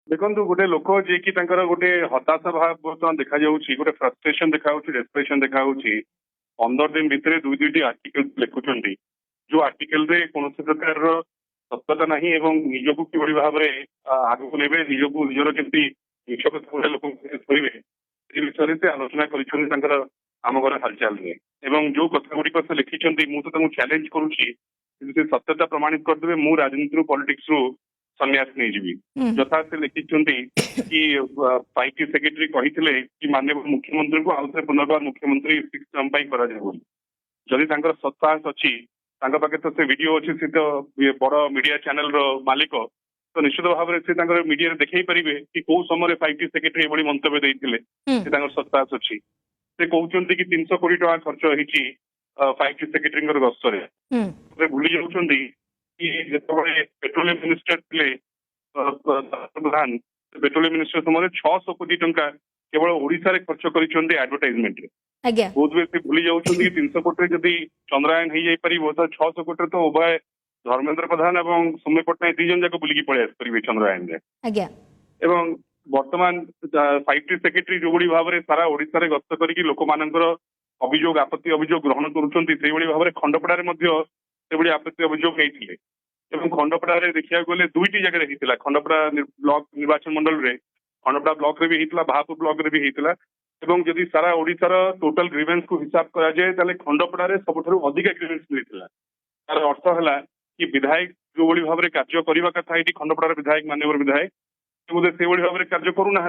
देखो गोटे लोक जे कि गोटे हताशा भाव बर्तमान देखा जाऊँगी गोटे फ्रस्ट्रेशन देखा डेस्परेशन देखा 15 दिन भितर दुई दुईटी आर्टिकल लिखुंट जो आर्टिकल रे कौन प्रकार सत्यता नहीं एवं निजक कि भाव में आग को ने निजक निजर केमती मिछ कथा लोक विषय से आलोचना कर आम घर हालचाल में जो कथा गुड़िक से लिखिं मुझे चैलेंज करुच्ची सत्यता प्रमाणित करदे मु राजनीति पॉलिटिक्स रु सन्यास नहीं जीवी यथा से लिखिं कि पार्टी सेक्रेटरी कही कि माननीय मुख्यमंत्री को आउ थे पुनर्बार मुख्यमंत्री 6 टर्म जदि सत्साहस अच्छी पाखे तो से वीडियो अच्छी सी तो बड़ मीडिया चैनल रो मालिक तो निश्चित भाव में से मीडिया देखई पारे कि कौ समय पार्टी सेक्रेटरी एभली मंतव्य देते सत्साहस अच्छी से कहते कि 300 कोटी टका खर्च होती पार्टी सेक्रेटरी गस्तर भूली जाऊँगी कि जिते पेट्रोलियम मिनिस्टर थे प्रधान पेट्रोलियम मिनिस्टर समय 600 कोटी टंका केवल ओडिशा रे खर्च कर एडवर्टाइजमेंट बहुत बेस भूली जाऊँगी 300 कोटी जदि चंद्रायन हो जापर तो 600 कोटी तो उभय धर्मेंद्र प्रधान और सौम्य पट्टनायक 2 जन जाक बुलिकी पलि आसपारे चंद्रायन एवं वर्तमान पार्टी सेक्रेटरी जो भाव में सारा ओडिशा रे गस्त करके लोक मानकर अभियोग आपत्ति अभियोग ग्रहण करुँच भाव में खंडपड़ार आपत्ति अभियोग नहीं खंडपड़ा देखा गले 2टी जगह होता खंडपड़ा ब्लॉक निर्वाचन मंडल रे खंडपड़ा ब्लॉक रे भी होता भापुर ब्लॉक रे भी होता जदि सारा ओडिशार टोटल ग्रीवेंस को हिसाब करा जाए ताले खंडपड़ा सबुठ अधिक ग्रीवेंस मिलता तार अर्थ है कि विधायक जो भाव में कार्य करने कथा ये खंडपड़ार विधायक माननीय विधायक बोधे से भाव में कार्य करूना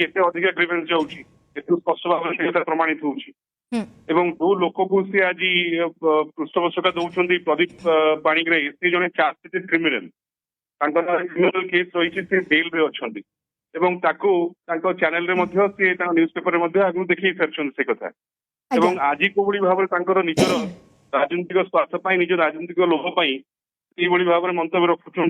एत अधिक ग्रीवेंस जाऊँगी स्पष्ट भाव में प्रमाणित होउछि एवं जो लोक को सी आज पृष्ठपोषक दौरान प्रदीप पाणिग्राही से जड़े चार्जशीट क्रिमिनाल क्रिमिनाल केस रही जेल रे अच्छा चैनल रे सी न्यूज पेपर आगे देखी सारी से कथा एवं आज कोई भाव में निजर राजनीतिक स्वार्थ निज राजनीतिक लोभ भाव में मंतव्य रखुं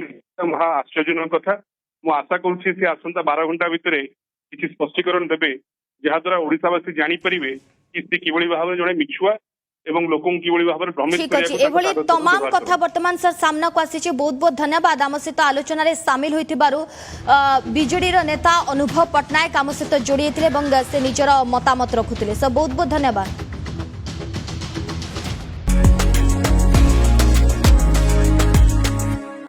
महा आश्चर्यजनक कथा मु आशा करुँची आसंता 12 घंटा भितर किसी स्पष्टीकरण देवे जहाद्वारा ओडिशावासी जानीपर कि कि भाव में जड़े मिछुआ एवं लोक भाव में भ्रमित तमाम कथा वर्तमान सर सामना को आसी बहुत बहुत धन्यवाद आम सहित आलोचन सामिल होइथिबारु बीजेडी नेता अनुभव पट्टनायक आम सहित जोड़ी से निजर मतामत रखुते सर बहुत बहुत धन्यवाद।